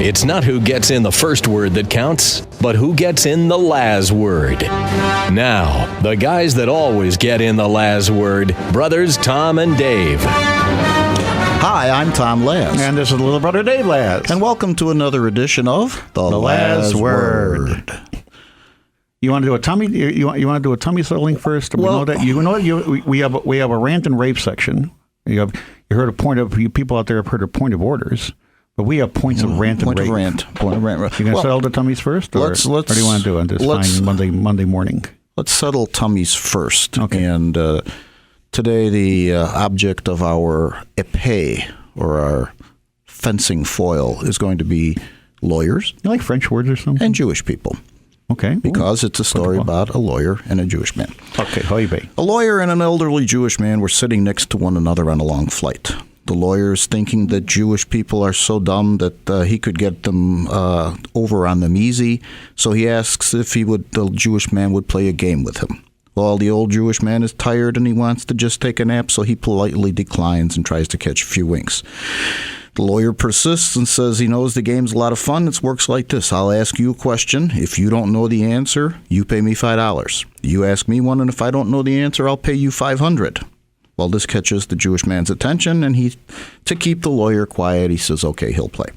It's not who gets in the first word that counts, but who gets in the last word. Now, the guys that always get in the last word, brothers Tom and Dave. Hi, I'm Tom Laz. And this is little brother Dave Laz. And welcome to another edition of The Laz Word. You want to do a tummy? You want to do a tummy settling first? Well, we have a rant and rave section. You heard a point of you people out there have heard a point of orders, but we have points of rant and rave. Point of rant. You gonna settle the tummies first, or let's, or do you want to do it on this fine Monday morning? Let's settle tummies first. Okay. And today the object of our épée, or our fencing foil, is going to be lawyers. You like French words or something? And Jewish people. Okay. Because it's a story about a lawyer and a Jewish man. Okay, hoibe. A lawyer and an elderly Jewish man were sitting next to one another on a long flight. The lawyer's thinking that Jewish people are so dumb that he could get them over on them easy, so he asks if the Jewish man would play a game with him. Well, the old Jewish man is tired and he wants to just take a nap, so he politely declines and tries to catch a few winks. The lawyer persists and says he knows the game's a lot of fun. It works like this. I'll ask you a question. If you don't know the answer, you pay me $5. You ask me one, and if I don't know the answer, I'll pay you $500. Well, this catches the Jewish man's attention, and to keep the lawyer quiet, he says, okay, he'll play.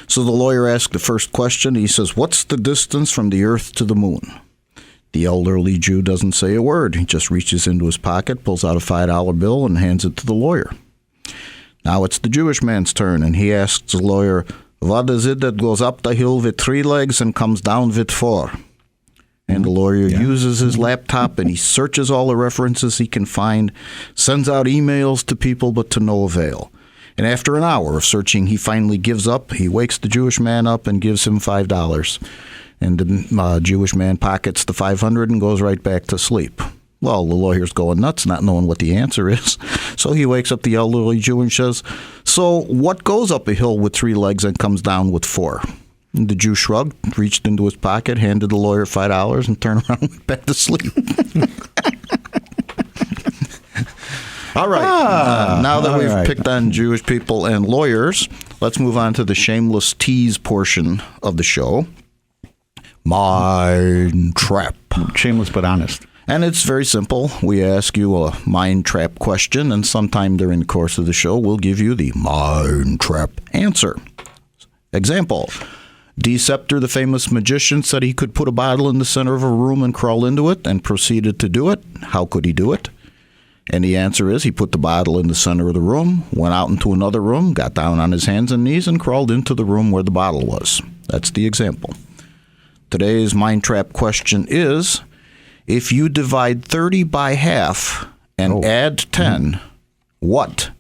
So the lawyer asks the first question. He says, what's the distance from the earth to the moon? The elderly Jew doesn't say a word. He just reaches into his pocket, pulls out a $5 bill, and hands it to the lawyer. Now it's the Jewish man's turn, and he asks the lawyer, what is it that goes up the hill with 3 legs and comes down with 4? And the lawyer uses his laptop, and he searches all the references he can find, sends out emails to people, but to no avail. And after an hour of searching, he finally gives up. He wakes the Jewish man up and gives him $5. And the Jewish man pockets the $500 and goes right back to sleep. Well, the lawyer's going nuts, not knowing what the answer is. So he wakes up the elderly Jew and says, so what goes up a hill with 3 legs and comes down with 4? And the Jew shrugged, reached into his pocket, handed the lawyer $5, and turned around and went back to sleep. All right. Now that we've picked on Jewish people and lawyers, let's move on to the shameless tease portion of the show. Mind trap. Shameless but honest. And it's very simple. We ask you a mind trap question, and sometime during the course of the show, we'll give you the mind trap answer. Example. Deceptor, the famous magician, said he could put a bottle in the center of a room and crawl into it, and proceeded to do it. How could he do it? And the answer is he put the bottle in the center of the room, went out into another room, got down on his hands and knees, and crawled into the room where the bottle was. That's the example. Today's mind trap question is, if you divide 30 by half and add 10, what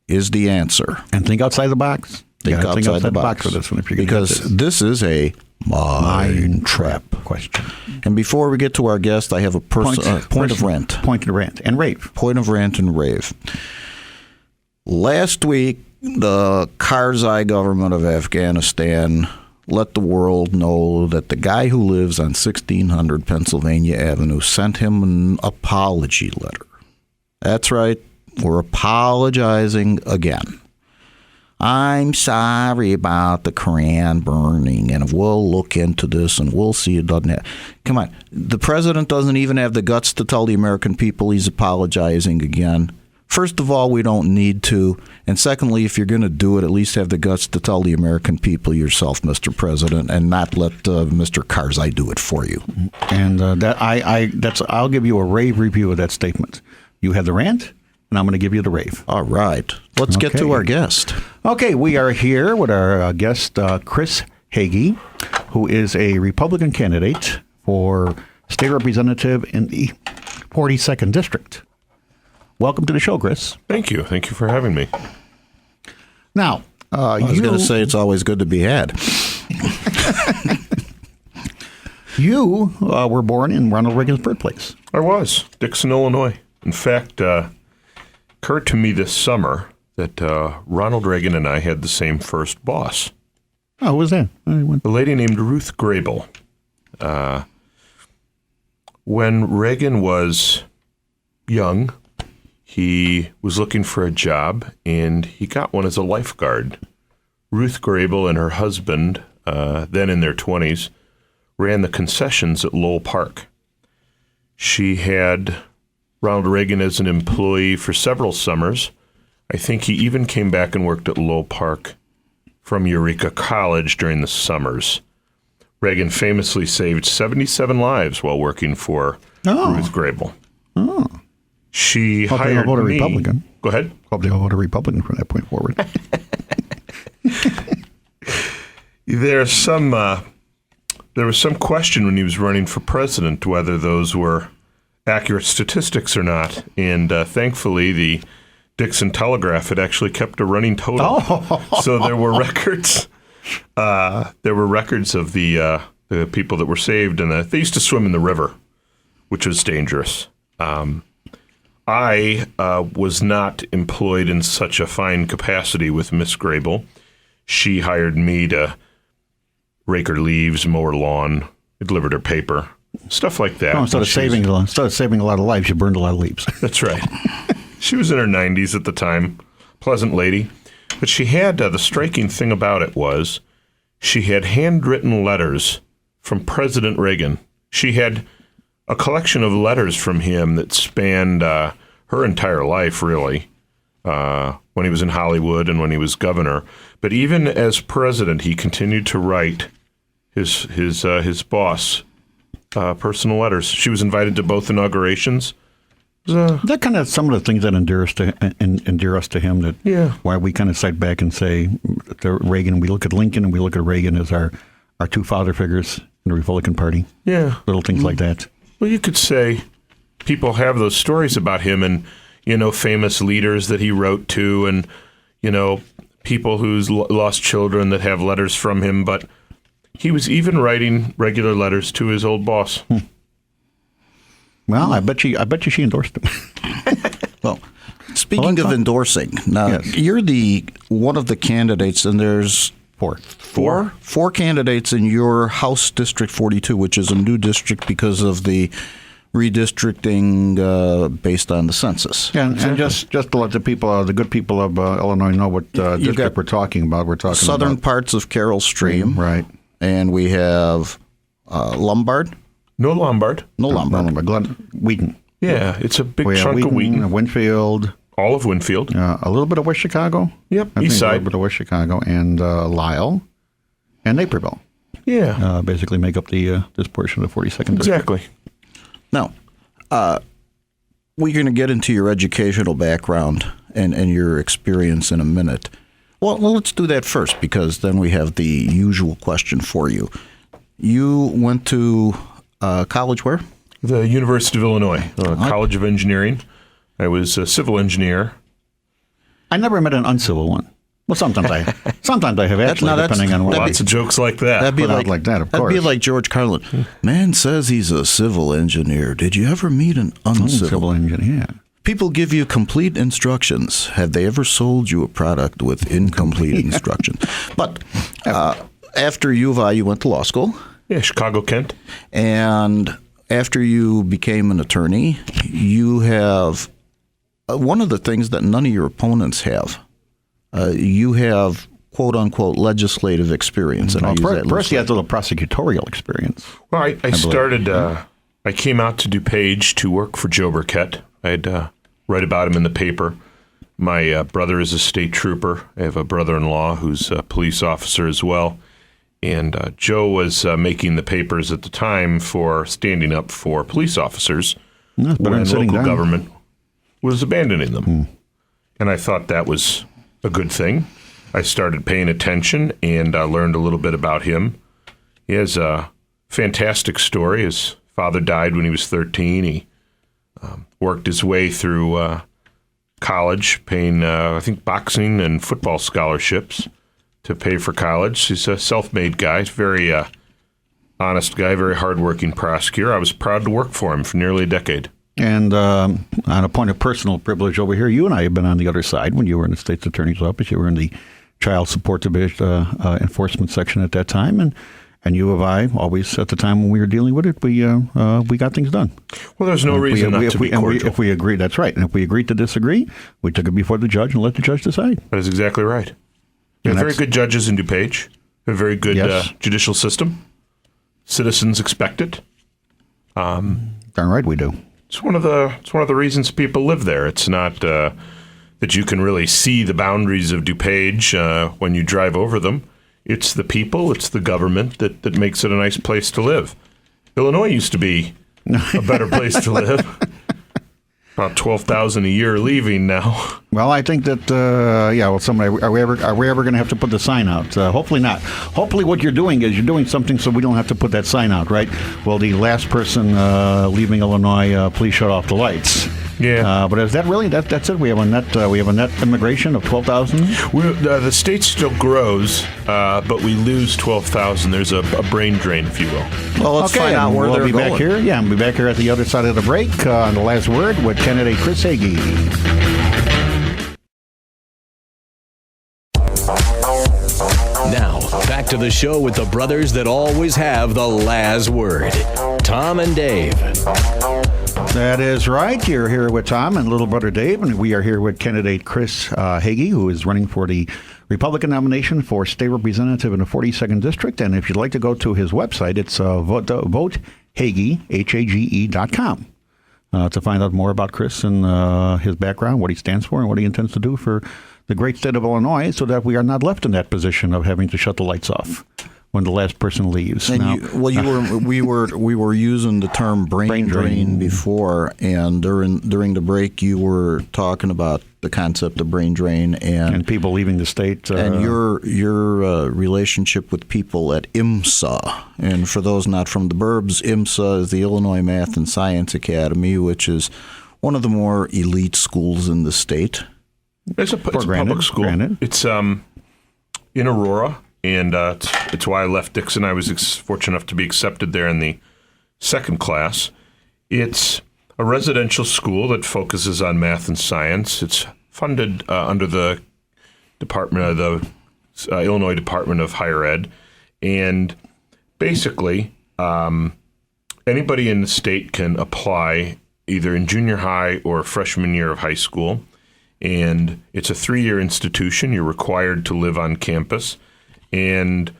is the answer? And think outside the box. Think outside the box for this one, if you're because this is a mind trap question. And before we get to our guest, I have a point of rant. Point of rant and rave. Point of rant and rave. Last week, the Karzai government of Afghanistan let the world know that the guy who lives on 1600 Pennsylvania Avenue sent him an apology letter. That's right. We're apologizing again. I'm sorry about the Koran burning, and we'll look into this, and we'll see it doesn't happen. Come on. The president doesn't even have the guts to tell the American people he's apologizing again. First of all, we don't need to. And secondly, if you're going to do it, at least have the guts to tell the American people yourself, Mr. President, and not let Mr. Karzai do it for you. And I'll give you a rave review of that statement. You have the rant, and I'm going to give you the rave. All right. Let's get to our guest. Okay, we are here with our guest, Chris Hage, who is a Republican candidate for state representative in the 42nd District. Welcome to the show, Chris. Thank you. Thank you for having me. Now, I was going to say it's always good to be had. You were born in Ronald Reagan's birthplace. I was. Dixon, Illinois. In fact, occurred to me this summer that Ronald Reagan and I had the same first boss. Oh, who was that? A lady named Ruth Grable. When Reagan was young, he was looking for a job, and he got one as a lifeguard. Ruth Grable and her husband, then in their 20s, ran the concessions at Lowell Park. She had Ronald Reagan as an employee for several summers. I think he even came back and worked at Lowell Park from Eureka College during the summers. Reagan famously saved 77 lives while working for Ruth Grable. Oh. She Hope hired they'll vote a me. Republican. Go ahead. Hope they'll vote a Republican from that point forward. There was some question when he was running for president whether those were accurate statistics or not. And thankfully, the Dixon Telegraph had actually kept a running total. So there were records. There were records of the people that were saved, and they used to swim in the river, which was dangerous. I was not employed in such a fine capacity with Miss Grable. She hired me to rake her leaves, mow her lawn, delivered her paper, stuff like that. Instead of saving a lot of lives, you burned a lot of leaves. That's right. She was in her 90s at the time, pleasant lady. But she had, the striking thing about it was, she had handwritten letters from President Reagan. She had a collection of letters from him that spanned her entire life, really, when he was in Hollywood and when he was governor. But even as president, he continued to write his boss personal letters. She was invited to both inaugurations. That kind of some of the things that endear us to him. That why we kind of cite back and say that Reagan. We look at Lincoln and we look at Reagan as our two father figures in the Republican Party. Yeah, little things like that. Well, you could say people have those stories about him, and famous leaders that he wrote to, and people who's lost children that have letters from him. But he was even writing regular letters to his old boss. Well, I bet you she endorsed him. Well, speaking of endorsing, now you're one of the candidates, and there's four candidates in your House District 42, which is a new district because of the redistricting based on the census. Yeah, and just to let the good people of Illinois know what district we're talking about. We're talking southern about parts of Carroll Stream, right? And we have Lombard. No Lombard. Wheaton. Yeah, it's a big chunk of Wheaton. Winfield. All of Winfield. A little bit of West Chicago. Yep, East side. A little bit of West Chicago and Lisle and Naperville. Yeah. Basically make up this portion of the 42nd district. Exactly. Now, we're going to get into your educational background and your experience in a minute. Well, let's do that first, because then we have the usual question for you. You went to college where? The University of Illinois, College of Engineering. I was a civil engineer. I never met an uncivil one. Well, sometimes I have actually, depending on what. Lots of jokes like that. That'd be like that, of course. That'd be like George Carlin. Man says he's a civil engineer. Did you ever meet an uncivil engineer? People give you complete instructions. Have they ever sold you a product with incomplete instructions? But after U of I, you went to law school. Yeah, Chicago, Kent. And after you became an attorney, you have one of the things that none of your opponents have. You have, quote unquote, legislative experience. And first, you have the prosecutorial experience. Well, I started, I came out to DuPage to work for Joe Burkett. I'd write about him in the paper. My brother is a state trooper. I have a brother-in-law who's a police officer as well. And Joe was making the papers at the time for standing up for police officers when local government was abandoning them. And I thought that was a good thing. I started paying attention and learned a little bit about him. He has a fantastic story. His father died when he was 13. He worked his way through college, paying, I think, boxing and football scholarships to pay for college. He's a self-made guy, very honest guy, very hardworking prosecutor. I was proud to work for him for nearly a decade. And on a point of personal privilege over here, you and I have been on the other side when you were in the state's attorney's office. You were in the child support division enforcement section at that time, and U of I always at the time when we were dealing with it, we got things done. Well, there's no reason not to be cordial. If we agreed, that's right. And if we agreed to disagree, we took it before the judge and let the judge decide. That is exactly right. We have very good judges in DuPage. We have a very good Yes. judicial system. Citizens expect it. Darn right we do. It's one of the reasons people live there. It's not that you can really see the boundaries of DuPage when you drive over them. It's the people, it's the government that makes it a nice place to live. Illinois used to be a better place to live. About 12,000 a year leaving now. Well, I think that well, somebody are we ever going to have to put the sign out? Hopefully not. Hopefully, what you're doing is you're doing something so we don't have to put that sign out, right? Well, the last person leaving Illinois, please shut off the lights. Yeah. But is that really that's it? We have a net immigration of 12,000. The state still grows, but we lose 12,000. There's a brain drain, if you will. Well, let's find out where we'll they're be going. back here. Yeah, we'll be back here at the other side of the break on the last word with candidate Chris Hage. Now, back to the show with the brothers that always have the last word, Tom and Dave. That is right. You're here with Tom and little brother Dave, and we are here with candidate Chris Hage, who is running for the Republican nomination for state representative in the 42nd District. And if you'd like to go to his website, it's votehage, Hage.com, to find out more about Chris and his background, what he stands for, and what he intends to do for the great state of Illinois, so that we are not left in that position of having to shut the lights off when the last person leaves. And Now, we were using the term brain drain before, and during the break you were talking about the concept of brain drain and people leaving the state. And your relationship with people at IMSA. And for those not from the burbs, IMSA is the Illinois Math and Science Academy, which is one of the more elite schools in the state. It's a public school. Granted. It's in Aurora, and it's why I left Dixon. I was fortunate enough to be accepted there in the second class. It's a residential school that focuses on math and science. It's funded under the Illinois Department of Higher Ed, and basically anybody in the state can apply either in junior high or freshman year of high school. And it's a 3-year institution. You're required to live on campus, and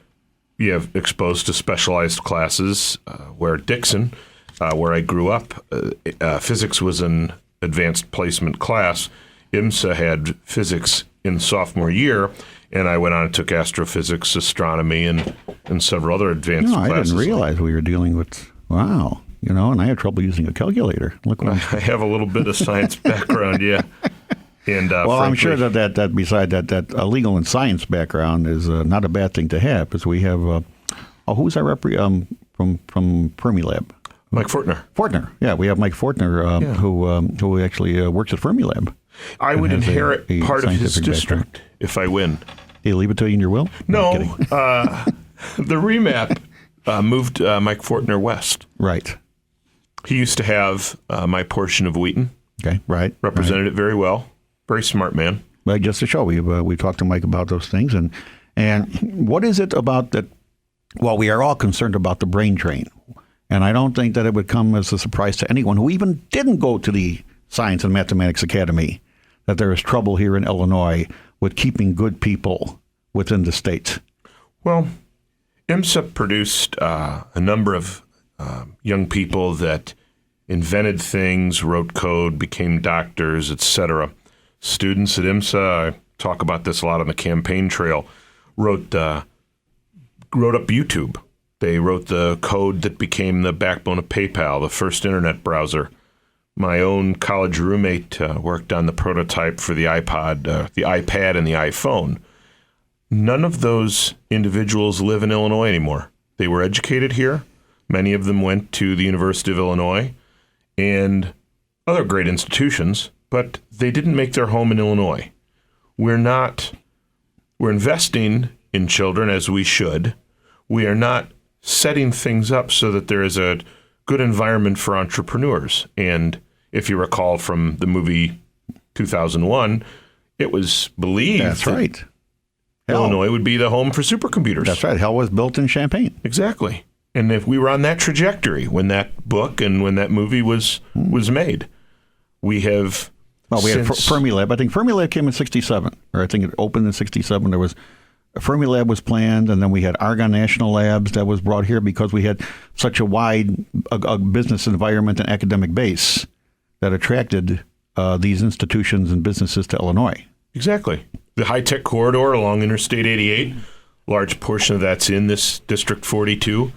you have exposed to specialized classes. Where at Dixon, where I grew up, physics was an advanced placement class. IMSA had physics in sophomore year, and I went on and took astrophysics, astronomy, and several other advanced classes. I didn't realize we were dealing with, wow, and I had trouble using a calculator. Look what I have a little bit of science background, yeah. And well, frankly, I'm sure that beside that a legal and science background is not a bad thing to have, because we have who's our from Fermilab? Mike Fortner. Fortner, yeah, we have Mike Fortner who actually works at Fermilab. I would inherit a part of his scientific district background. if I win. They leave it to you in your will? No, I'm kidding. the remap moved Mike Fortner west. Right. He used to have my portion of Wheaton. Okay. Right. Represented it very well. Very smart man. Well, just to show, we talked to Mike about those things, and what is it about that? Well, we are all concerned about the brain drain, and I don't think that it would come as a surprise to anyone who even didn't go to the Science and Mathematics Academy that there is trouble here in Illinois with keeping good people within the state. Well, IMSA produced a number of young people that invented things, wrote code, became doctors, etc. Students at IMSA, I talk about this a lot on the campaign trail, wrote up YouTube. They wrote the code that became the backbone of PayPal, the first internet browser. My own college roommate worked on the prototype for the iPod, the iPad, and the iPhone. None of those individuals live in Illinois anymore. They were educated here. Many of them went to the University of Illinois and other great institutions, but they didn't make their home in Illinois. We're investing in children as we should. We are not setting things up so that there is a good environment for entrepreneurs. And if you recall from the movie 2001, it was believed That's right. Illinois would be the home for supercomputers. That's right. Hell was built in Champaign. Exactly. And if we were on that trajectory when that book and when that movie was made, we had Fermilab. I think Fermilab came in 67, or I think it opened in 67. There was Fermilab was planned, and then we had Argonne National Labs that was brought here because we had such a wide a business environment and academic base that attracted these institutions and businesses to Illinois. Exactly. The high-tech corridor along Interstate 88, large portion of that's in this District 42.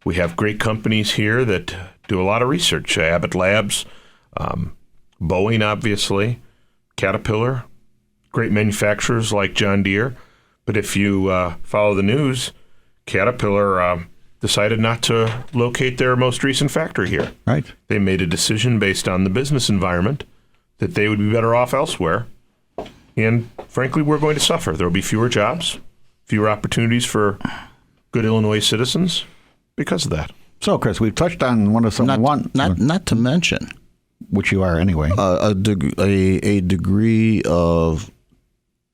We have great companies here that do a lot of research. Abbott Labs, Boeing, obviously, Caterpillar, great manufacturers like John Deere. But if you follow the news, Caterpillar decided not to locate their most recent factory here. Right. They made a decision based on the business environment that they would be better off elsewhere. And frankly, we're going to suffer. There will be fewer jobs, fewer opportunities for good Illinois citizens because of that. So, Chris, we've touched on one of some Not to mention, which you are anyway, a degree of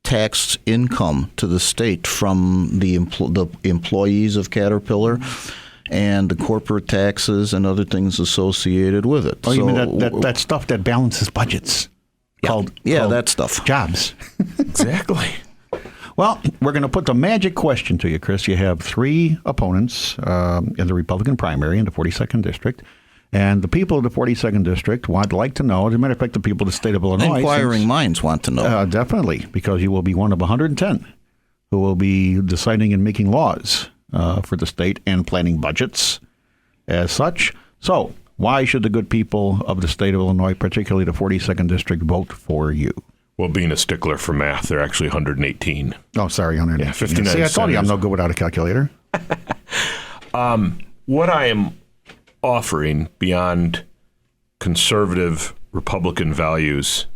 tax income to the state from the employees of Caterpillar and the corporate taxes and other things associated with it. Oh, you mean that stuff that balances budgets? Called that stuff. Jobs. Exactly. Well, we're going to put the magic question to you, Chris. You have 3 opponents in the Republican primary in the 42nd District. And the people of the 42nd District would like to know, as a matter of fact, the people of the state of Illinois. Inquiring minds want to know. Definitely, because you will be one of 110 who will be deciding and making laws for the state and planning budgets as such. So why should the good people of the state of Illinois, particularly the 42nd District, vote for you? Well, being a stickler for math, they're actually 118. Oh, sorry, 118. Yeah, 59 See, I told you I'm no good without a calculator. What I am offering beyond conservative Republican values,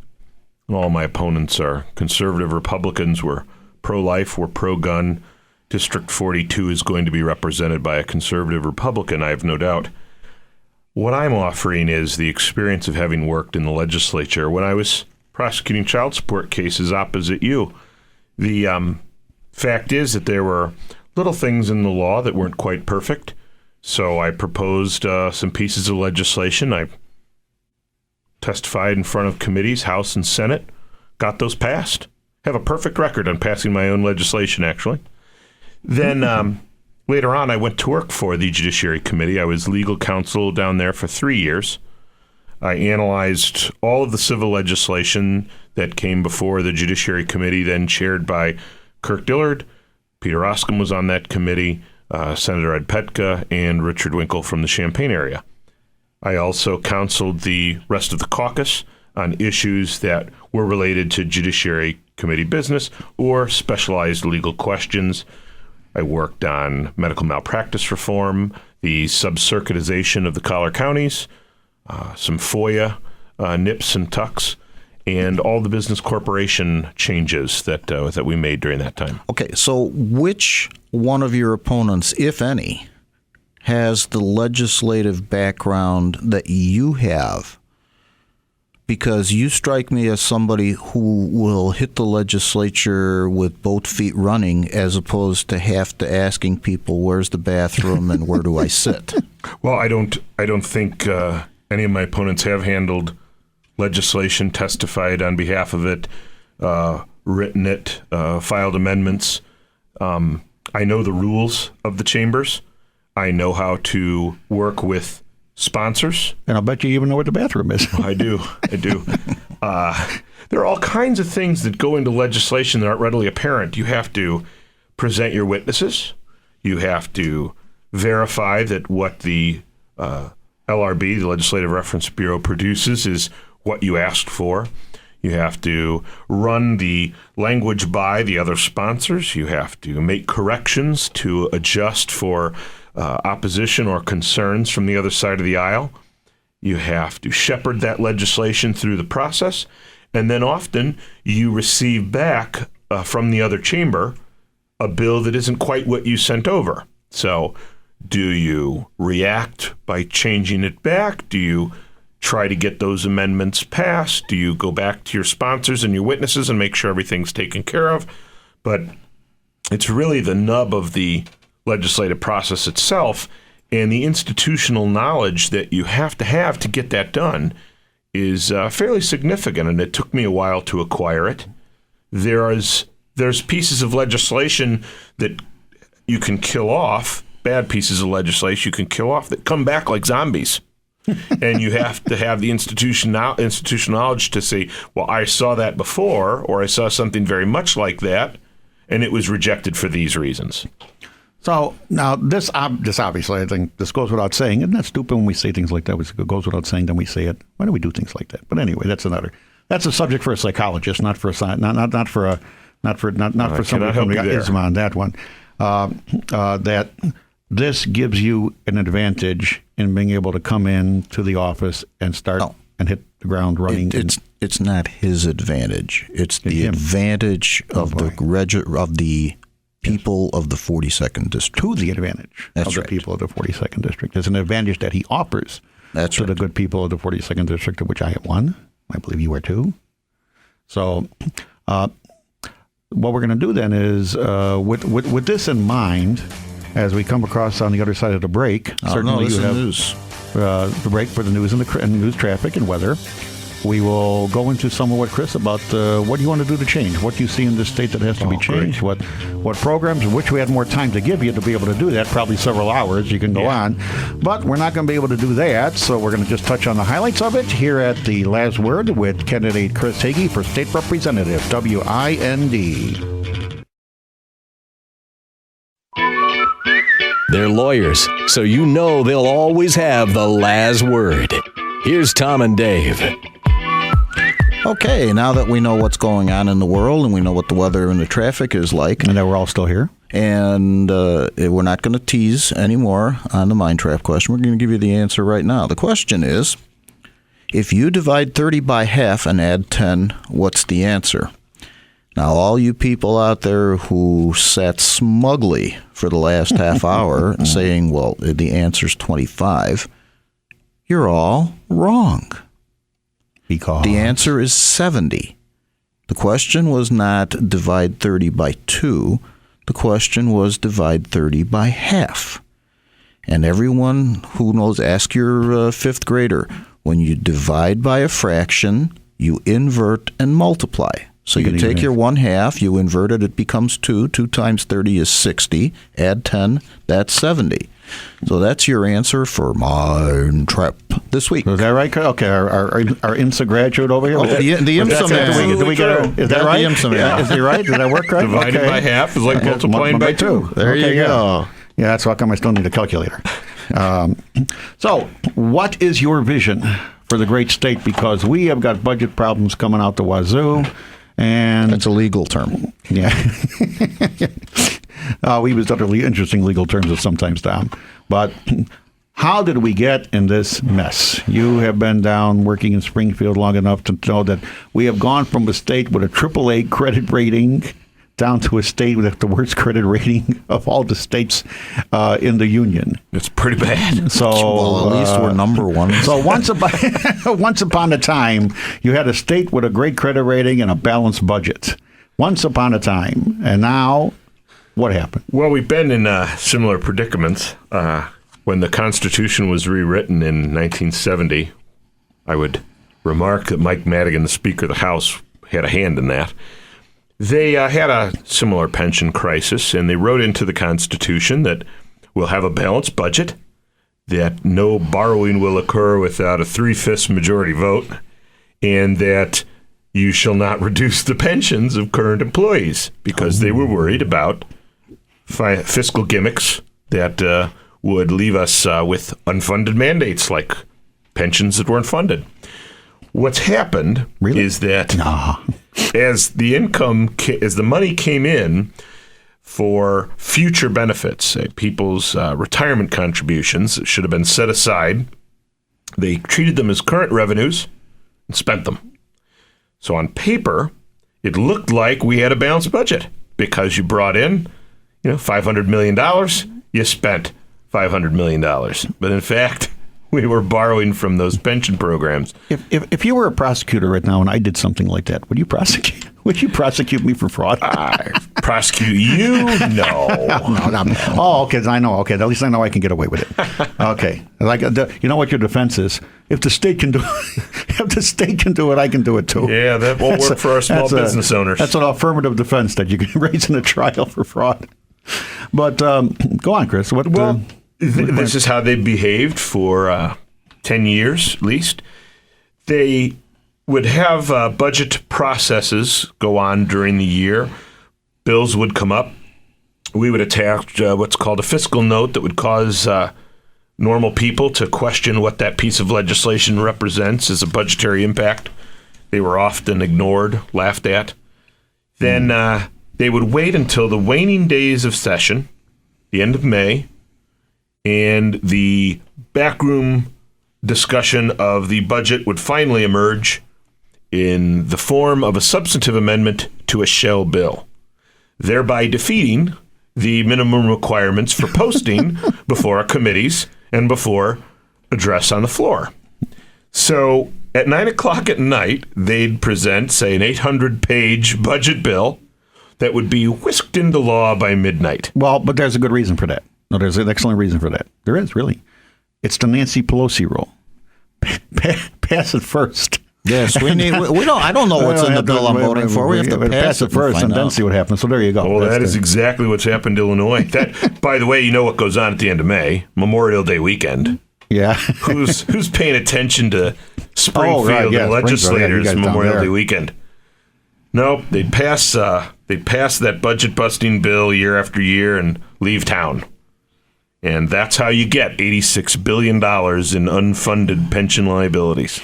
and all my opponents are conservative Republicans, we're pro-life, we're pro-gun. District 42 is going to be represented by a conservative Republican, I have no doubt. What I'm offering is the experience of having worked in the legislature when I was prosecuting child support cases opposite you. The fact is that there were little things in the law that weren't quite perfect. So I proposed some pieces of legislation. I testified in front of committees, House and Senate, got those passed. Have a perfect record on passing my own legislation, actually. Then later on, I went to work for the Judiciary Committee. I was legal counsel down there for 3 years. I analyzed all of the civil legislation that came before the Judiciary Committee, then chaired by Kirk Dillard. Peter Oscom was on that committee. Senator Ed Petka, and Richard Winkle from the Champaign area. I also counseled the rest of the caucus on issues that were related to Judiciary Committee business or specialized legal questions. I worked on medical malpractice reform, the sub-circuitization of the collar counties, some FOIA nips and tucks, and all the business corporation changes that we made during that time. Okay, so which one of your opponents, if any, has the legislative background that you have? Because you strike me as somebody who will hit the legislature with both feet running as opposed to have to asking people, where's the bathroom and where do I sit? Well, I don't think any of my opponents have handled legislation, testified on behalf of it, written it, filed amendments. I know the rules of the chambers. I know how to work with sponsors. And I'll bet you even know where the bathroom is. I do. There are all kinds of things that go into legislation that aren't readily apparent. You have to present your witnesses. You have to verify that what the LRB, the Legislative Reference Bureau, produces is what you asked for. You have to run the language by the other sponsors. You have to make corrections to adjust for opposition or concerns from the other side of the aisle. You have to shepherd that legislation through the process. And then often you receive back from the other chamber a bill that isn't quite what you sent over. So do you react by changing it back? Do you try to get those amendments passed? Do you go back to your sponsors and your witnesses and make sure everything's taken care of? But it's really the nub of the legislative process itself, and the institutional knowledge that you have to get that done is fairly significant, and it took me a while to acquire it. There is there's pieces of legislation that you can kill off, bad pieces of legislation you can kill off that come back like zombies. And you have to have the institutional knowledge to say, well, I saw that before, or I saw something very much like that, and it was rejected for these reasons. So now this obviously, I think this goes without saying. Isn't that stupid when we say things like that? It goes without saying, then we say it. Why do we do things like that? But anyway, that's a subject for a psychologist, not for a not for somebody from the ism on that one. That this gives you an advantage in being able to come in to the office and start and hit the ground running. It's not his advantage. It's the advantage of the people of the 42nd District. To the advantage of the people of the 42nd District. It's an advantage that he offers to the good people of the 42nd District, of which I am one. I believe you are too. So what we're going to do then is, with this in mind, as we come across on the other side of the break, certainly you have news. The break for the news and news, traffic, and weather. We will go into some of what, Chris, about what do you want to do to change? What do you see in this state that has to be changed? Great. What programs, which we had more time to give you to be able to do that, probably several hours, you can go on. But we're not going to be able to do that, so we're going to just touch on the highlights of it here at the Last Word with candidate Chris Hage for State Representative, WIND. They're lawyers, so you know they'll always have the last word. Here's Tom and Dave. Okay, now that we know what's going on in the world and we know what the weather and the traffic is like. And that we're all still here. And we're not going to tease anymore on the mind trap question. We're going to give you the answer right now. The question is, if you divide 30 by half and add 10, what's the answer? Now, all you people out there who sat smugly for the last half hour saying, well, the answer's 25, you're all wrong. Because the answer is 70. The question was not divide 30 by 2. The question was divide 30 by half. And everyone who knows, ask your fifth grader, when you divide by a fraction, you invert and multiply. So you take your 1/2, you invert it, it becomes 2. 2 times 30 is 60. Add 10, that's 70. So that's your answer for Mind Trap this week. Is that right? Okay, our IMSA graduate over here. The IMSA man. Do we get is that right? The IMSA man. Is he right? Did that work right? Divided by half is like multiplying by 2. There you go. Yeah, that's how come I still need a calculator. So, what is your vision for the great state? Because we have got budget problems coming out the wazoo. And that's a legal term. Yeah. We use other interesting legal terms sometimes, Tom. But how did we get in this mess? You have been down working in Springfield long enough to know that we have gone from a state with a AAA credit rating down to a state with the worst credit rating of all the states in the union. It's pretty bad. So, well, at least we're number one. So once upon a time, you had a state with a great credit rating and a balanced budget. Once upon a time. And now, what happened? Well, we've been in similar predicaments. When the Constitution was rewritten in 1970, I would remark that Mike Madigan, the Speaker of the House, had a hand in that. They had a similar pension crisis, and they wrote into the Constitution that we'll have a balanced budget, that no borrowing will occur without a 3/5 majority vote, and that you shall not reduce the pensions of current employees, because they were worried about fiscal gimmicks that would leave us with unfunded mandates like pensions that weren't funded. What's happened is that as the money came in for future benefits, people's retirement contributions that should have been set aside, they treated them as current revenues and spent them. So on paper, it looked like we had a balanced budget because you brought in, $500 million, you spent $500 million. But in fact, we were borrowing from those pension programs. If you were a prosecutor right now and I did something like that, would you prosecute? Would you prosecute me for fraud? prosecute you? No. No. Oh, okay. I know. Okay, at least I know I can get away with it. Okay, like you know what your defense is. If the state can do, if the state can do it, I can do it too. Yeah, that won't work for our small business owners. That's an affirmative defense that you can raise in a trial for fraud. But go on, Chris. This is how they behaved for 10 years at least. They would have budget processes go on during the year. Bills would come up. We would attach what's called a fiscal note that would cause normal people to question what that piece of legislation represents as a budgetary impact. They were often ignored, laughed at. Then they would wait until the waning days of session, the end of May, and the backroom discussion of the budget would finally emerge in the form of a substantive amendment to a shell bill, thereby defeating the minimum requirements for posting before committees and before address on the floor. So at 9 o'clock at night, they'd present, say, an 800-page budget bill that would be whisked into law by midnight. Well, but there's a good reason for that. No, there's an excellent reason for that. There is, really. It's the Nancy Pelosi rule. Pass it first. Yes, we need. We don't. I don't know what's in the bill I'm voting for. We have to pass it first and then see what happens. So there you go. Oh, that is exactly what's happened to Illinois. That, by the way, you know what goes on at the end of May, Memorial Day weekend. Yeah. Who's paying attention to Springfield and legislators Memorial Day weekend? Nope, they pass that budget busting bill year after year and leave town. And that's how you get $86 billion in unfunded pension liabilities.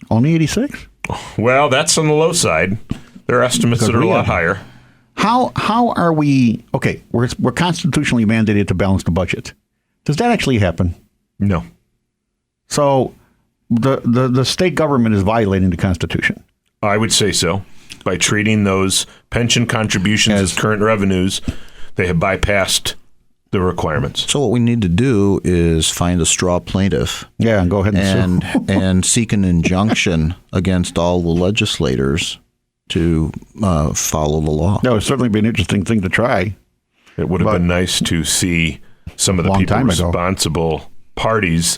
Only 86? Well, that's on the low side. There are estimates that are a lot higher. How are we? Okay, we're constitutionally mandated to balance the budget. Does that actually happen? No. So the state government is violating the Constitution. I would say so. By treating those pension contributions as current revenues, they have bypassed the requirements. So what we need to do is find a straw plaintiff. Yeah, and go ahead and sue. and seek an injunction against all the legislators to follow the law. That would certainly be an interesting thing to try. It would have been nice to see some of the people responsible parties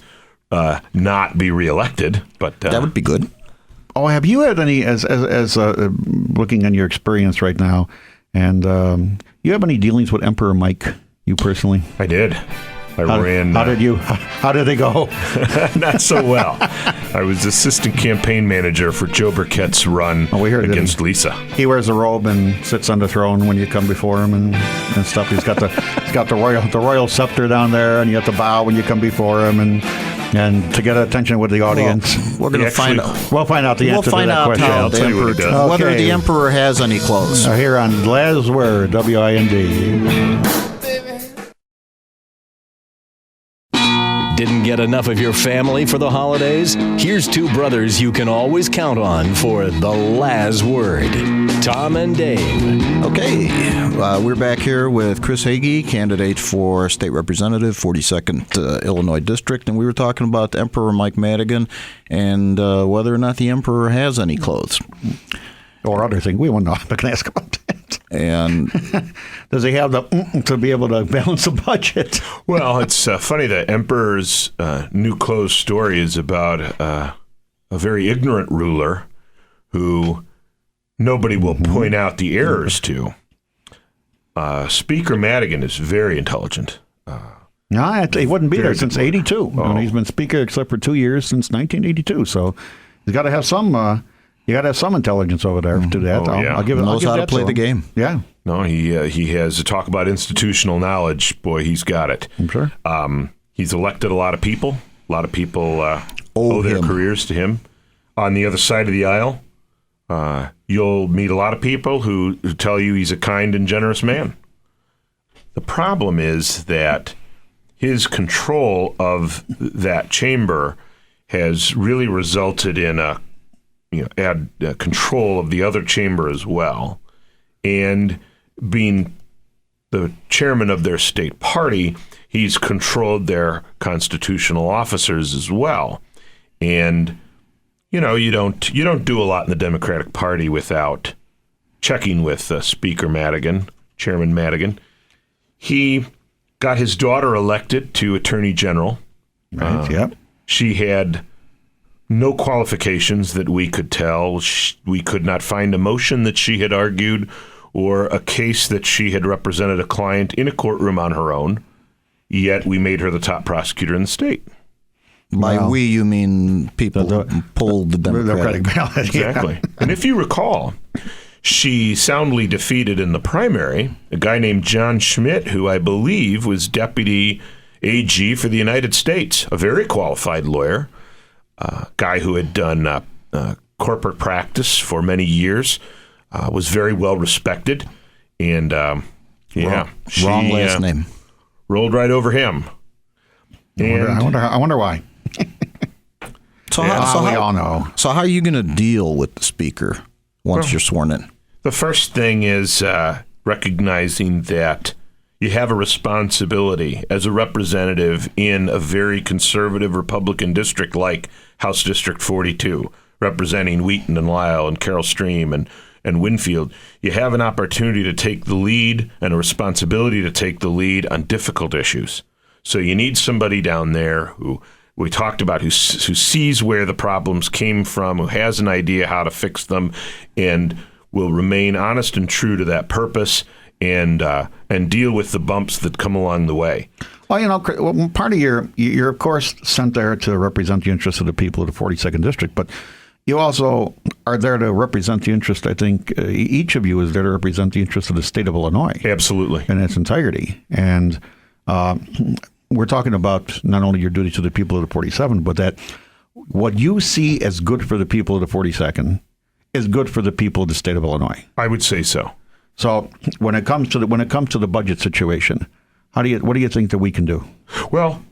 not be reelected, but that would be good. Oh, have you had any, as looking on your experience right now, and you have any dealings with Emperor Mike? You personally? I did. How did they go? Not so well. I was assistant campaign manager for Joe Burkett's run against Lisa. He wears a robe and sits on the throne when you come before him and stuff. He's got the royal scepter down there, and you have to bow when you come before him and to get attention with the audience. Well, we're going to find out. We'll find out the answer to that question. I'll tell you what he does. Whether the emperor has any clothes. Here on Last Word, WIND. Didn't get enough of your family for the holidays? Here's two brothers you can always count on for the last word. Tom and Dave. Okay, we're back here with Chris Hage, candidate for state representative, 42nd Illinois District, and we were talking about Emperor Mike Madigan and whether or not the emperor has any clothes. Or other thing. We won't know. I can ask about that. And does he have the to be able to balance a budget? Well, it's funny that Emperor's new clothes story is about a very ignorant ruler who nobody will point out the errors to. Speaker Madigan is very intelligent. No, he wouldn't be there since 82. Oh. And he's been speaker except for 2 years since 1982. So he's got to have some... You got to have some intelligence over there to do that. I'll give it. Knows how to play the game. Yeah. No, he has to talk about institutional knowledge. Boy, he's got it. I'm sure. He's elected a lot of people. A lot of people owe their careers to him. On the other side of the aisle, you'll meet a lot of people who tell you he's a kind and generous man. The problem is that his control of that chamber has really resulted in add control of the other chamber as well. And being the chairman of their state party, he's controlled their constitutional officers as well. And, you don't do a lot in the Democratic Party without checking with Speaker Madigan Chairman Madigan. He got his daughter elected to Attorney General. Right, yep. She had no qualifications that we could tell. We could not find a motion that she had argued or a case that she had represented a client in a courtroom on her own. Yet we made her the top prosecutor in the state. By we, you mean people who pulled the Democratic ballot. Exactly. And if you recall, she soundly defeated in the primary a guy named John Schmidt, who I believe was deputy AG for the United States, a very qualified lawyer, a guy who had done corporate practice for many years, was very well respected, and wrong last name. Rolled right over him. I wonder why. So we how, all know. So how are you going to deal with the speaker once you're sworn in? The first thing is recognizing that you have a responsibility as a representative in a very conservative Republican district like House District 42, representing Wheaton and Lyle and Carroll Stream and Winfield. You have an opportunity to take the lead and a responsibility to take the lead on difficult issues. So you need somebody down there who we talked about, who sees where the problems came from, who has an idea how to fix them, and will remain honest and true to that purpose and deal with the bumps that come along the way. Well, part of you're of course sent there to represent the interests of the people of the 42nd District, but you also are there to represent the interest, I think, each of you is there to represent the interest of the state of Illinois. Absolutely. In its entirety. And we're talking about not only your duty to the people of the 47, but that what you see as good for the people of the 42nd is good for the people of the state of Illinois. I would say so. So when it comes to the budget situation, what do you think that we can do? Well,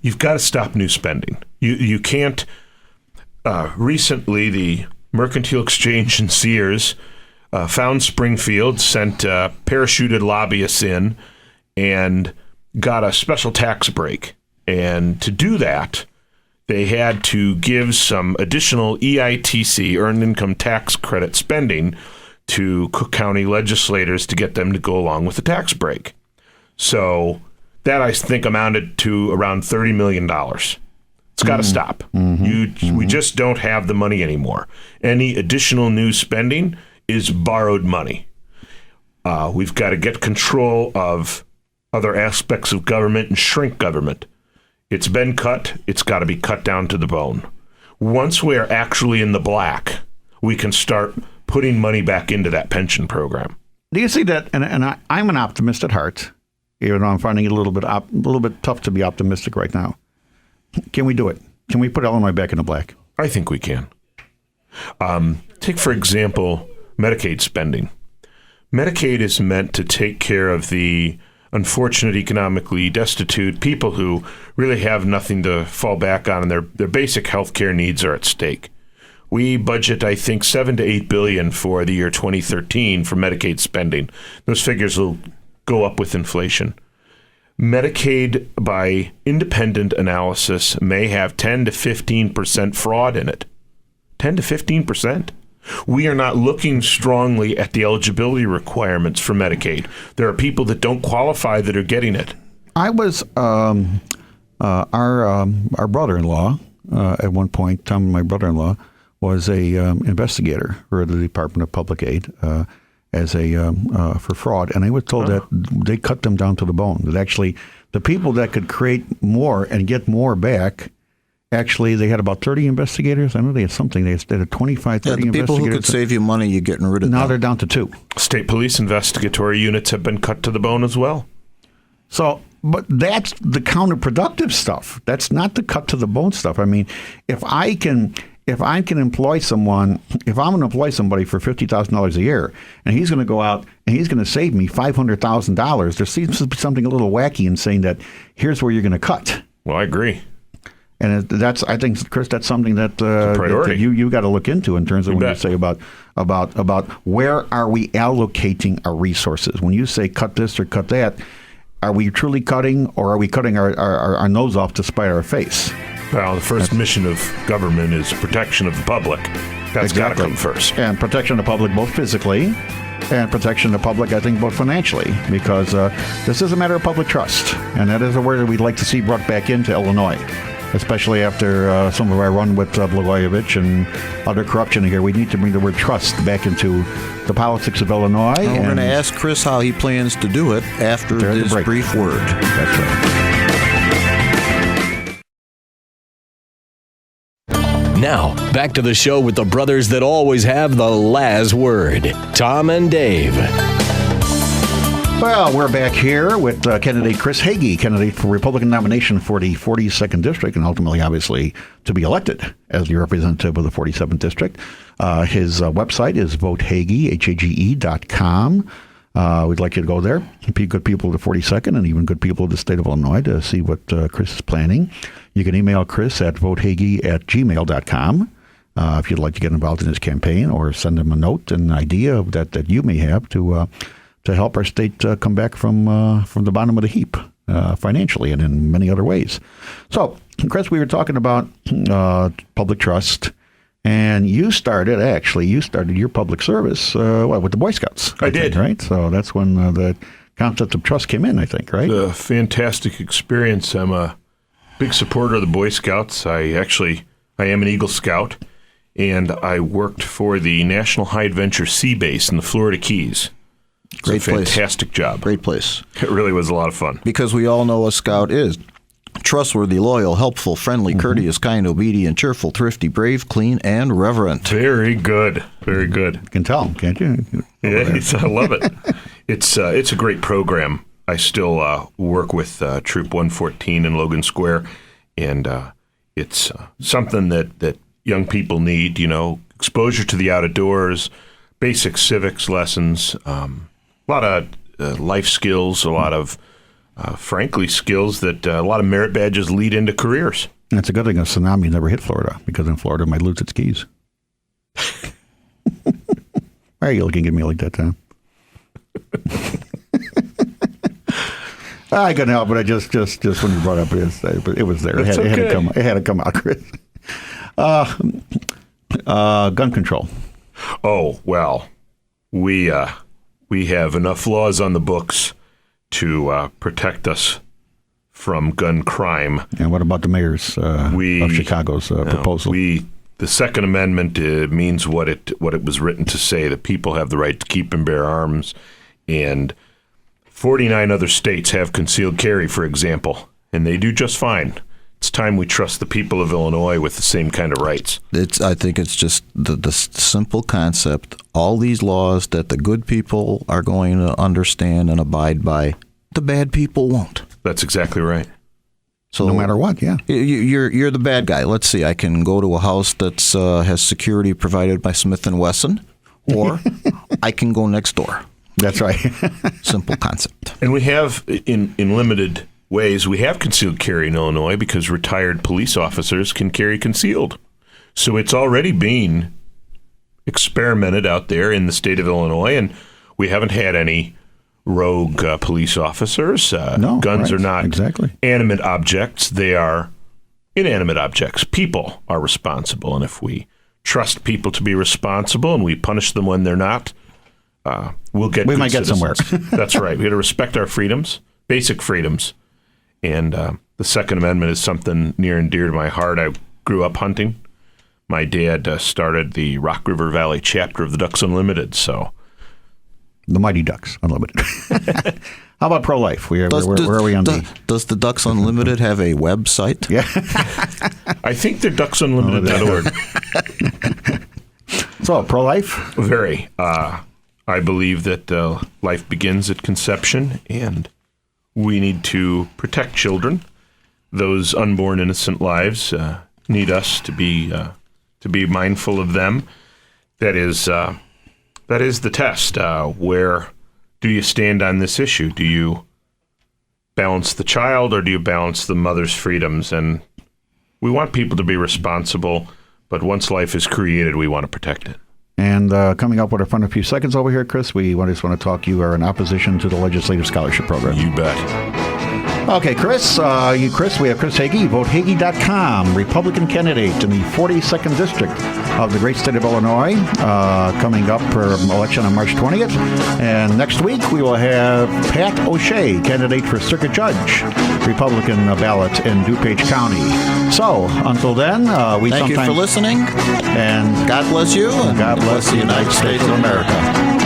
you've got to stop new spending. You can't. Recently, the Mercantile Exchange and Sears found Springfield, sent parachuted lobbyists in, and got a special tax break. And to do that, they had to give some additional EITC, Earned Income Tax Credit spending, to Cook County legislators to get them to go along with the tax break. So that, I think, amounted to around $30 million. It's got to stop. We just don't have the money anymore. Any additional new spending is borrowed money. We've got to get control of other aspects of government and shrink government. It's been cut. It's got to be cut down to the bone. Once we are actually in the black, we can start putting money back into that pension program. Do you see that? And I'm an optimist at heart, even though I'm finding it a little bit tough to be optimistic right now. Can we do it? Can we put Illinois back in the black? I think we can. Take, for example, Medicaid spending. Medicaid is meant to take care of the unfortunate, economically destitute people who really have nothing to fall back on, and their basic health care needs are at stake. We budget, I think, $7 to $8 billion for the year 2013 for Medicaid spending. Those figures will go up with inflation. Medicaid, by independent analysis, may have 10 to 15% fraud in it. 10 to 15%. We are not looking strongly at the eligibility requirements for Medicaid. There are people that don't qualify that are getting it. I was our brother-in-law at one point. Tom, my brother-in-law, was a investigator for the Department of Public Aid for fraud, and I was told that they cut them down to the bone. That actually, the people that could create more and get more back. Actually, they had about 30 investigators. I know they had something. They had 25, 30 the people investigators. who could save you money, you're getting rid of them. Now they're down to 2. State police investigatory units have been cut to the bone as well. So, but that's the counterproductive stuff. That's not the cut to the bone stuff. I mean, if I can employ someone, if I'm going to employ somebody for $50,000 a year, and he's going to go out and he's going to save me $500,000, there seems to be something a little wacky in saying that here's where you're going to cut. Well, I agree. And that's, I think, Chris, that's something that, priority. that you got to look into in terms of when you say about where are we allocating our resources. When you say cut this or cut that, are we truly cutting, or are we cutting our nose off to spite our face? Well, the first mission of government is protection of the public. That's got to come first. And protection of the public, both physically and protection of the public, I think, both financially, because this is a matter of public trust, and that is a word that we'd like to see brought back into Illinois, especially after some of our run with Blagojevich and other corruption here. We need to bring the word trust back into the politics of Illinois. And we're going to ask Chris how he plans to do it after this brief word. That's right. Now, back to the show with the brothers that always have the last word, Tom and Dave. Well, we're back here with candidate Chris Hage, candidate for Republican nomination for the 42nd District, and ultimately, obviously, to be elected as the representative of the 47th District. His website is votehage.com. We'd like you to go there. Be good people of the 42nd and even good people of the state of Illinois to see what Chris is planning. You can email Chris at votehage@gmail.com if you'd like to get involved in his campaign, or send him a note, an idea that you may have to help our state come back from the bottom of the heap financially and in many other ways. So, Chris, we were talking about public trust. And you started your public service, with the Boy Scouts? I did. Right? So that's when the concept of trust came in, I think, right? It's a fantastic experience. I'm a big supporter of the Boy Scouts. I am an Eagle Scout, and I worked for the National High Adventure Sea Base in the Florida Keys. It's Great a place. Fantastic job. Great place. It really was a lot of fun. Because we all know what a scout is. Trustworthy, loyal, helpful, friendly, courteous, kind, obedient, cheerful, thrifty, brave, clean, and reverent. Very good. Very good. You can tell, can't you? Yeah, I love it. It's a great program. I still work with Troop 114 in Logan Square, and it's something that young people need, exposure to the outdoors, basic civics lessons, a lot of life skills, a lot of frankly, skills that a lot of merit badges lead into careers. And it's a good thing a tsunami never hit Florida, because in Florida it might lose its keys. Why are you looking at me like that, Tom? I couldn't help it. I just when you brought up it, it was there. It had to come out, Chris. Gun control. Oh, well, we have enough laws on the books to protect us from gun crime. And what about the mayor's of Chicago's proposal? The Second Amendment means what it was written to say, that people have the right to keep and bear arms. And 49 other states have concealed carry, for example, and they do just fine. It's time we trust the people of Illinois with the same kind of rights. I think it's just the simple concept. All these laws that the good people are going to understand and abide by, the bad people won't. That's exactly right. So no matter what, yeah. You're the bad guy. Let's see. I can go to a house that has security provided by Smith & Wesson, or I can go next door. That's right. Simple concept. And we have, in limited ways, we have concealed carry in Illinois because retired police officers can carry concealed. So it's already being experimented out there in the state of Illinois, and we haven't had any rogue police officers. No, guns right, are not exactly animate objects. They are inanimate objects. People are responsible, and if we trust people to be responsible and we punish them when they're not, we might get somewhere. That's right. We got to respect our freedoms, basic freedoms. And the Second Amendment is something near and dear to my heart. I grew up hunting. My dad started the Rock River Valley chapter of the Ducks Unlimited. So, the Mighty Ducks Unlimited. How about pro-life? Where are we on Does the Ducks Unlimited have a website? Yeah. I think they're ducksunlimited.org. So, pro-life? Very. I believe that life begins at conception, and we need to protect children. Those unborn innocent lives need us to be mindful of them. That is the test. Where do you stand on this issue? Do you balance the child, or do you balance the mother's freedoms? And we want people to be responsible, but once life is created, we want to protect it. And coming up with our final few seconds over here, Chris, we just want to talk. You are in opposition to the Legislative Scholarship Program. You bet. Okay, Chris, we have Chris Hage, votehage.com, Republican candidate in the 42nd District of the great state of Illinois, coming up for election on March 20th. And next week, we will have Pat O'Shea, candidate for Circuit Judge, Republican ballot in DuPage County. So, until then, Thank you for listening. And God bless you. God bless the United States of America.